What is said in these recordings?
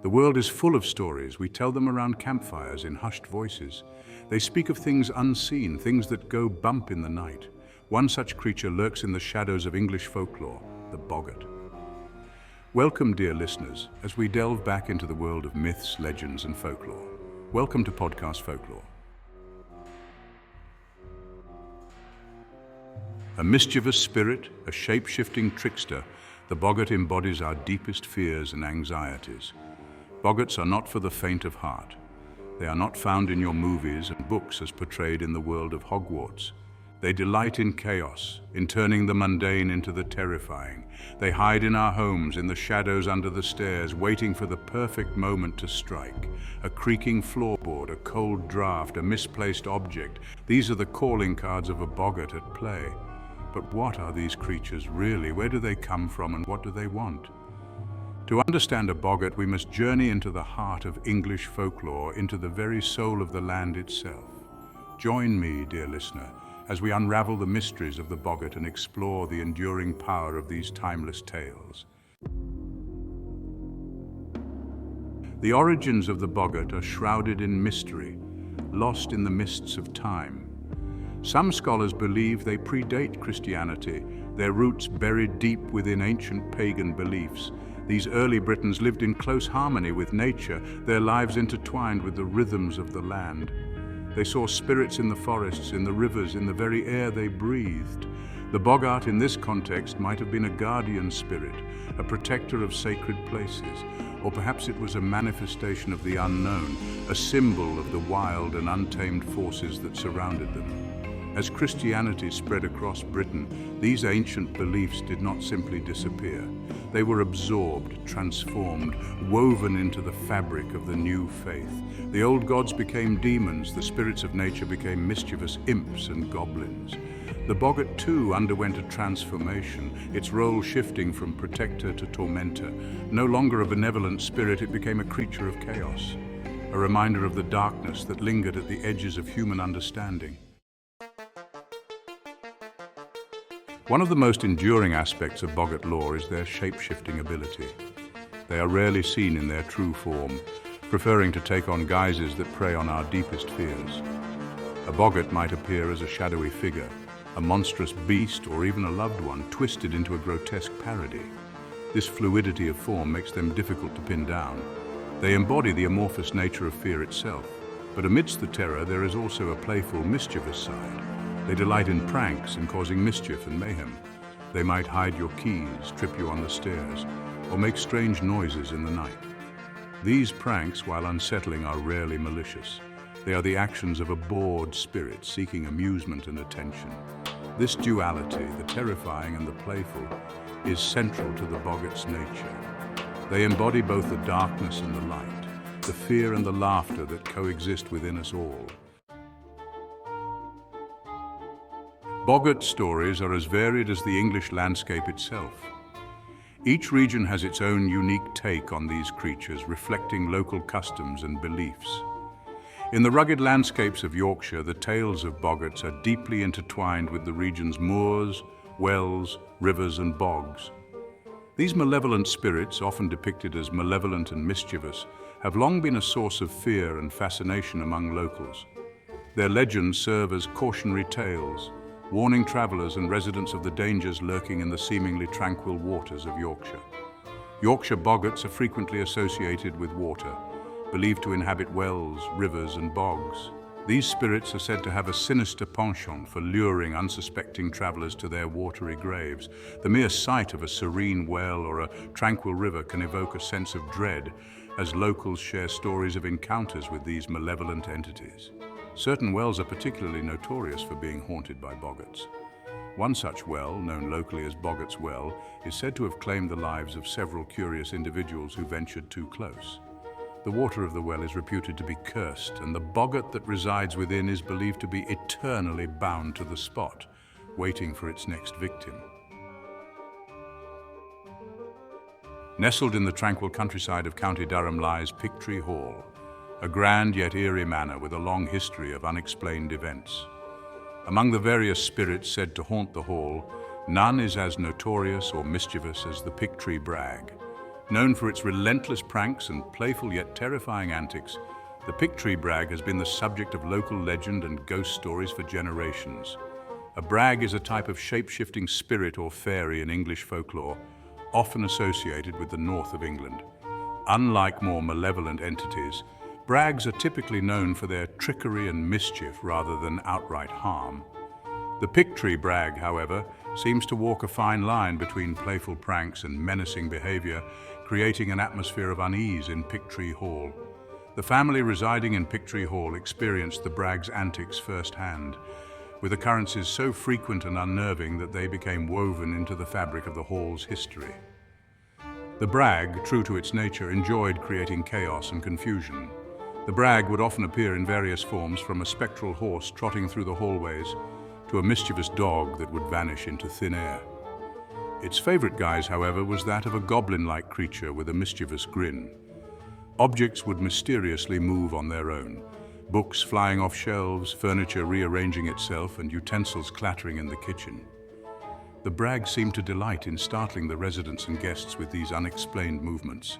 The world is full of stories. We tell them around campfires in hushed voices. They speak of things unseen, things that go bump in the night. One such creature lurks in the shadows of English folklore, the boggart. Welcome, dear listeners, as we delve back into the world of myths, legends, and folklore. Welcome to Podcast Folklore. A mischievous spirit, a shape-shifting trickster, the boggart embodies our deepest fears and anxieties. Boggarts are not for the faint of heart. They are not found in your movies and books as portrayed in the world of Hogwarts. They delight in chaos, in turning the mundane into the terrifying. They hide in our homes, in the shadows under the stairs, waiting for the perfect moment to strike. A creaking floorboard, a cold draft, a misplaced object. These are the calling cards of a boggart at play. But what are these creatures really? Where do they come from and what do they want? To understand a boggart, we must journey into the heart of English folklore, into the very soul of the land itself. Join me, dear listener, as we unravel the mysteries of the boggart and explore the enduring power of these timeless tales. The origins of the boggart are shrouded in mystery, lost in the mists of time. Some scholars believe they predate Christianity, their roots buried deep within ancient pagan beliefs. These early Britons lived in close harmony with nature, their lives intertwined with the rhythms of the land. They saw spirits in the forests, in the rivers, in the very air they breathed. The boggart in this context might have been a guardian spirit, a protector of sacred places, or perhaps it was a manifestation of the unknown, a symbol of the wild and untamed forces that surrounded them. As Christianity spread across Britain, these ancient beliefs did not simply disappear. They were absorbed, transformed, woven into the fabric of the new faith. The old gods became demons, the spirits of nature became mischievous imps and goblins. The boggart too underwent a transformation, its role shifting from protector to tormentor. No longer a benevolent spirit, it became a creature of chaos, a reminder of the darkness that lingered at the edges of human understanding. One of the most enduring aspects of boggart lore is their shape-shifting ability. They are rarely seen in their true form, preferring to take on guises that prey on our deepest fears. A boggart might appear as a shadowy figure, a monstrous beast, or even a loved one, twisted into a grotesque parody. This fluidity of form makes them difficult to pin down. They embody the amorphous nature of fear itself, but amidst the terror there is also a playful, mischievous side. They delight in pranks and causing mischief and mayhem. They might hide your keys, trip you on the stairs, or make strange noises in the night. These pranks, while unsettling, are rarely malicious. They are the actions of a bored spirit seeking amusement and attention. This duality, the terrifying and the playful, is central to the boggart's nature. They embody both the darkness and the light, the fear and the laughter that coexist within us all. Boggart stories are as varied as the English landscape itself. Each region has its own unique take on these creatures, reflecting local customs and beliefs. In the rugged landscapes of Yorkshire, the tales of boggarts are deeply intertwined with the region's moors, wells, rivers, and bogs. These malevolent spirits, often depicted as malevolent and mischievous, have long been a source of fear and fascination among locals. Their legends serve as cautionary tales, warning travelers and residents of the dangers lurking in the seemingly tranquil waters of Yorkshire. Yorkshire boggarts are frequently associated with water, believed to inhabit wells, rivers, and bogs. These spirits are said to have a sinister penchant for luring unsuspecting travelers to their watery graves. The mere sight of a serene well or a tranquil river can evoke a sense of dread, as locals share stories of encounters with these malevolent entities. Certain wells are particularly notorious for being haunted by boggarts. One such well, known locally as Boggart's Well, is said to have claimed the lives of several curious individuals who ventured too close. The water of the well is reputed to be cursed, and the boggart that resides within is believed to be eternally bound to the spot, waiting for its next victim. Nestled in the tranquil countryside of County Durham lies Picktree Hall, a grand yet eerie manor with a long history of unexplained events. Among the various spirits said to haunt the hall, none is as notorious or mischievous as the Picktree Brag. Known for its relentless pranks and playful yet terrifying antics, the Picktree Brag has been the subject of local legend and ghost stories for generations. A brag is a type of shape-shifting spirit or fairy in English folklore, often associated with the north of England. Unlike more malevolent entities, brags are typically known for their trickery and mischief rather than outright harm. The Picktree Brag, however, seems to walk a fine line between playful pranks and menacing behavior, creating an atmosphere of unease in Picktree Hall. The family residing in Picktree Hall experienced the Brag's antics firsthand, with occurrences so frequent and unnerving that they became woven into the fabric of the hall's history. The Brag, true to its nature, enjoyed creating chaos and confusion. The Brag would often appear in various forms, from a spectral horse trotting through the hallways to a mischievous dog that would vanish into thin air. Its favorite guise, however, was that of a goblin-like creature with a mischievous grin. Objects would mysteriously move on their own, books flying off shelves, furniture rearranging itself, and utensils clattering in the kitchen. The Brag seemed to delight in startling the residents and guests with these unexplained movements.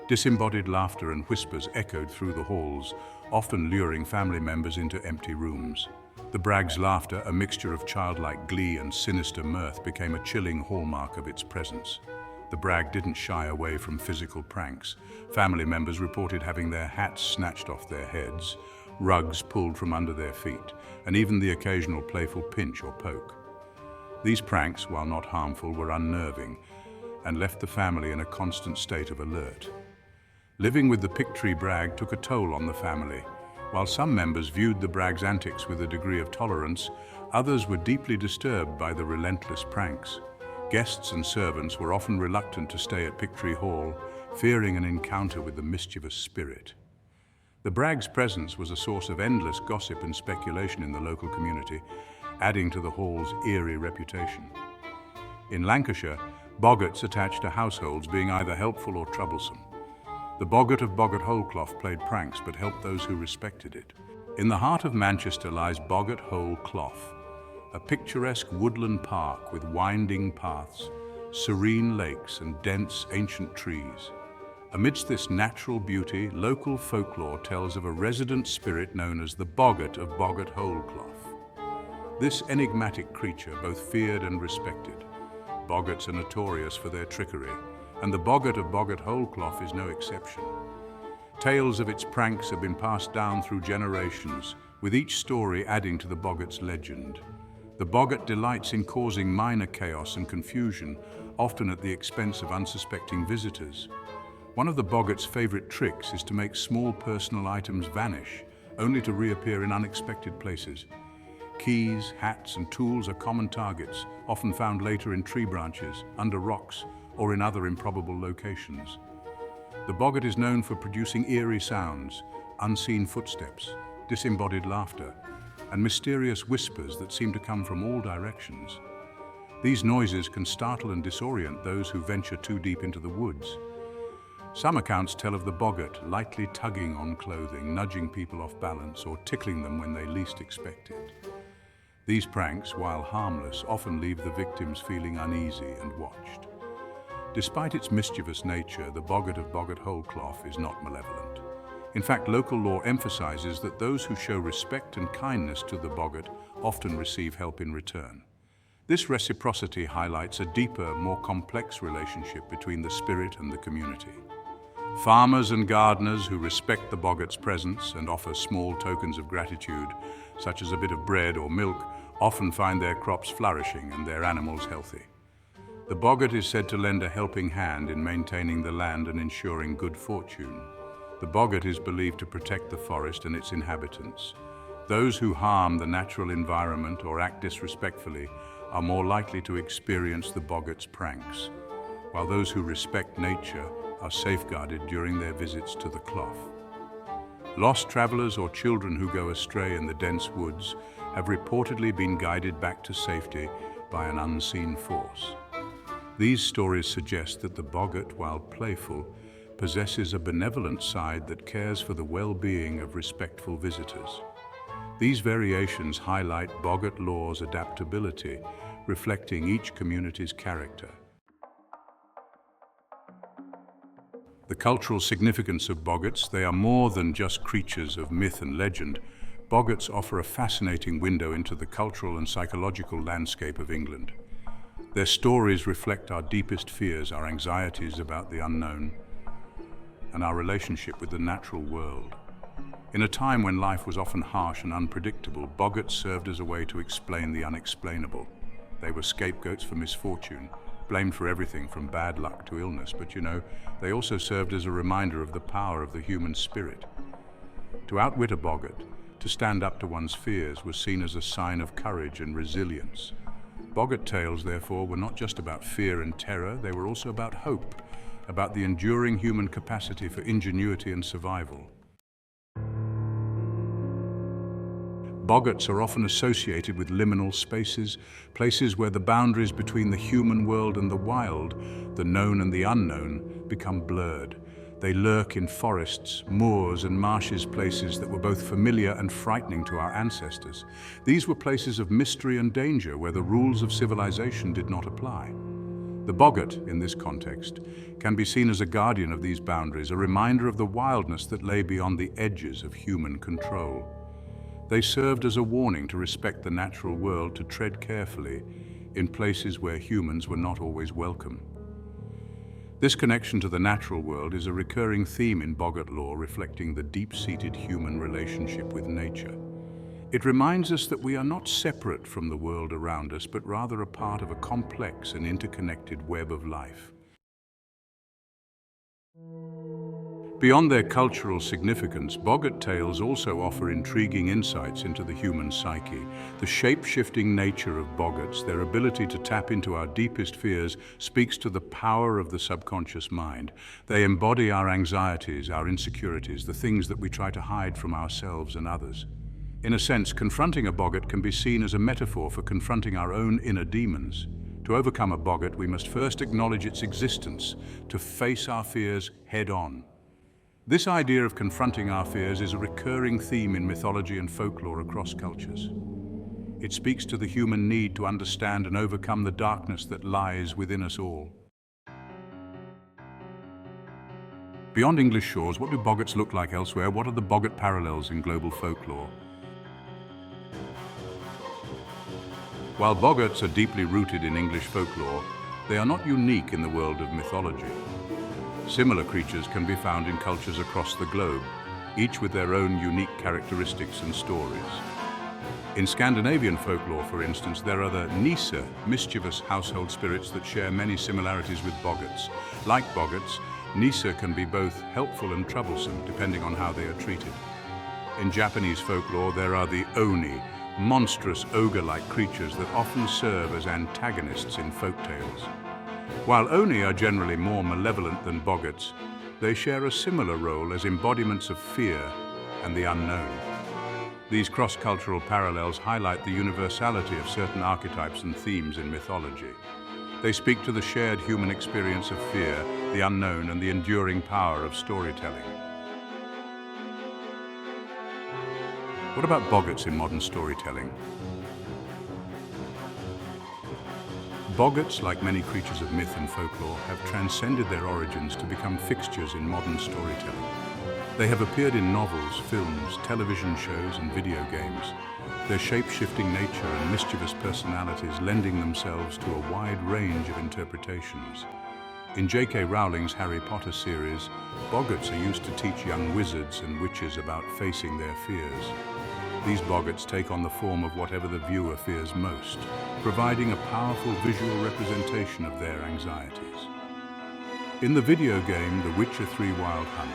Disembodied laughter and whispers echoed through the halls, often luring family members into empty rooms. The Brag's laughter, a mixture of childlike glee and sinister mirth, became a chilling hallmark of its presence. The Brag didn't shy away from physical pranks. Family members reported having their hats snatched off their heads, rugs pulled from under their feet, and even the occasional playful pinch or poke. These pranks, while not harmful, were unnerving and left the family in a constant state of alert. Living with the Picktree Brag took a toll on the family. While some members viewed the Brag's antics with a degree of tolerance, others were deeply disturbed by the relentless pranks. Guests and servants were often reluctant to stay at Picktree Hall, fearing an encounter with the mischievous spirit. The Brag's presence was a source of endless gossip and speculation in the local community, adding to the hall's eerie reputation. In Lancashire, boggarts attached to households being either helpful or troublesome. The boggart of Boggart Holclough played pranks but helped those who respected it. In the heart of Manchester lies Boggart Hole Clough, a picturesque woodland park with winding paths, serene lakes and dense ancient trees. Amidst this natural beauty, local folklore tells of a resident spirit known as the Boggart of Boggart Holclough. This enigmatic creature both feared and respected. Boggarts are notorious for their trickery, and the Boggart of Boggart Holclough is no exception. Tales of its pranks have been passed down through generations, with each story adding to the Boggart's legend. The Boggart delights in causing minor chaos and confusion, often at the expense of unsuspecting visitors. One of the Boggart's favorite tricks is to make small personal items vanish, only to reappear in unexpected places. Keys, hats, and tools are common targets, often found later in tree branches, under rocks, or in other improbable locations. The Boggart is known for producing eerie sounds, unseen footsteps, disembodied laughter, and mysterious whispers that seem to come from all directions. These noises can startle and disorient those who venture too deep into the woods. Some accounts tell of the Boggart lightly tugging on clothing, nudging people off balance, or tickling them when they least expect it. These pranks, while harmless, often leave the victims feeling uneasy and watched. Despite its mischievous nature, the Boggart of Boggart Holclough is not malevolent. In fact, local law emphasizes that those who show respect and kindness to the Boggart often receive help in return. This reciprocity highlights a deeper, more complex relationship between the spirit and the community. Farmers and gardeners who respect the Boggart's presence and offer small tokens of gratitude, such as a bit of bread or milk, often find their crops flourishing and their animals healthy. The Boggart is said to lend a helping hand in maintaining the land and ensuring good fortune. The Boggart is believed to protect the forest and its inhabitants. Those who harm the natural environment or act disrespectfully are more likely to experience the Boggart's pranks, while those who respect nature are safeguarded during their visits to the clough. Lost travelers or children who go astray in the dense woods have reportedly been guided back to safety by an unseen force. These stories suggest that the Boggart, while playful, possesses a benevolent side that cares for the well-being of respectful visitors. These variations highlight Boggart lore's adaptability, reflecting each community's character. The cultural significance of boggarts, they are more than just creatures of myth and legend. Boggarts offer a fascinating window into the cultural and psychological landscape of England. Their stories reflect our deepest fears, our anxieties about the unknown, and our relationship with the natural world. In a time when life was often harsh and unpredictable, boggarts served as a way to explain the unexplainable. They were scapegoats for misfortune, blamed for everything from bad luck to illness, but they also served as a reminder of the power of the human spirit. To outwit a boggart, to stand up to one's fears, was seen as a sign of courage and resilience. Boggart tales, therefore, were not just about fear and terror, they were also about hope, about the enduring human capacity for ingenuity and survival. Boggarts are often associated with liminal spaces, places where the boundaries between the human world and the wild, the known and the unknown, become blurred. They lurk in forests, moors and marshes, places that were both familiar and frightening to our ancestors. These were places of mystery and danger where the rules of civilization did not apply. The boggart, in this context, can be seen as a guardian of these boundaries, a reminder of the wildness that lay beyond the edges of human control. They served as a warning to respect the natural world, to tread carefully in places where humans were not always welcome. This connection to the natural world is a recurring theme in boggart lore, reflecting the deep-seated human relationship with nature. It reminds us that we are not separate from the world around us, but rather a part of a complex and interconnected web of life. Beyond their cultural significance, boggart tales also offer intriguing insights into the human psyche. The shape-shifting nature of boggarts, their ability to tap into our deepest fears, speaks to the power of the subconscious mind. They embody our anxieties, our insecurities, the things that we try to hide from ourselves and others. In a sense, confronting a boggart can be seen as a metaphor for confronting our own inner demons. To overcome a boggart, we must first acknowledge its existence, to face our fears head-on. This idea of confronting our fears is a recurring theme in mythology and folklore across cultures. It speaks to the human need to understand and overcome the darkness that lies within us all. Beyond English shores, what do boggarts look like elsewhere? What are the boggart parallels in global folklore? While boggarts are deeply rooted in English folklore, they are not unique in the world of mythology. Similar creatures can be found in cultures across the globe, each with their own unique characteristics and stories. In Scandinavian folklore, for instance, there are the Nisse, mischievous household spirits that share many similarities with boggarts. Like boggarts, Nisse can be both helpful and troublesome, depending on how they are treated. In Japanese folklore, there are the Oni, monstrous ogre-like creatures that often serve as antagonists in folktales. While Oni are generally more malevolent than boggarts, they share a similar role as embodiments of fear and the unknown. These cross-cultural parallels highlight the universality of certain archetypes and themes in mythology. They speak to the shared human experience of fear, the unknown, and the enduring power of storytelling. What about boggarts in modern storytelling? Boggarts, like many creatures of myth and folklore, have transcended their origins to become fixtures in modern storytelling. They have appeared in novels, films, television shows, and video games, their shape-shifting nature and mischievous personalities lending themselves to a wide range of interpretations. In J.K. Rowling's Harry Potter series, boggarts are used to teach young wizards and witches about facing their fears. These boggarts take on the form of whatever the viewer fears most, providing a powerful visual representation of their anxieties. In the video game The Witcher 3 Wild Hunt,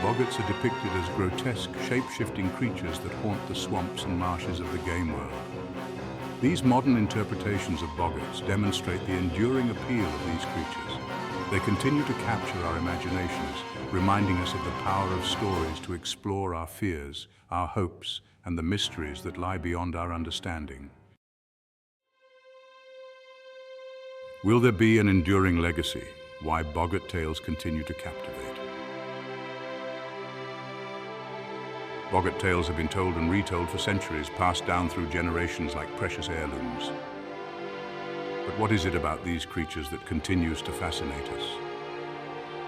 boggarts are depicted as grotesque, shape-shifting creatures that haunt the swamps and marshes of the game world. These modern interpretations of boggarts demonstrate the enduring appeal of these creatures. They continue to capture our imaginations, reminding us of the power of stories to explore our fears, our hopes, and the mysteries that lie beyond our understanding. Will there be an enduring legacy? Why boggart tales continue to captivate? Boggart tales have been told and retold for centuries, passed down through generations like precious heirlooms. But what is it about these creatures that continues to fascinate us?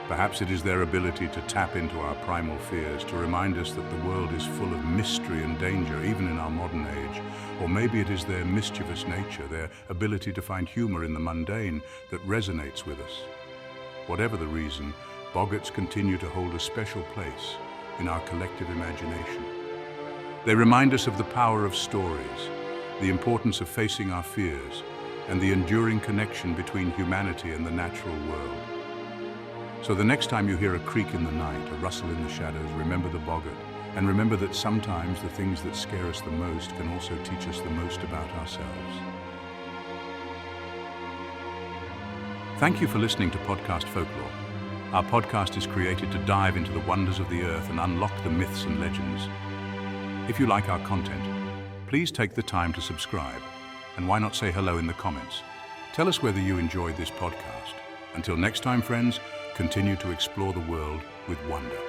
Perhaps it is their ability to tap into our primal fears, to remind us that the world is full of mystery and danger, even in our modern age. Or maybe it is their mischievous nature, their ability to find humor in the mundane that resonates with us. Whatever the reason, boggarts continue to hold a special place in our collective imagination. They remind us of the power of stories, the importance of facing our fears, and the enduring connection between humanity and the natural world. So the next time you hear a creak in the night, a rustle in the shadows, remember the boggart, and remember that sometimes the things that scare us the most can also teach us the most about ourselves. Thank you for listening to Podcast Folklore. Our podcast is created to dive into the wonders of the earth and unlock the myths and legends. If you like our content, please take the time to subscribe, and why not say hello in the comments? Tell us whether you enjoyed this podcast. Until next time, friends, continue to explore the world with wonder.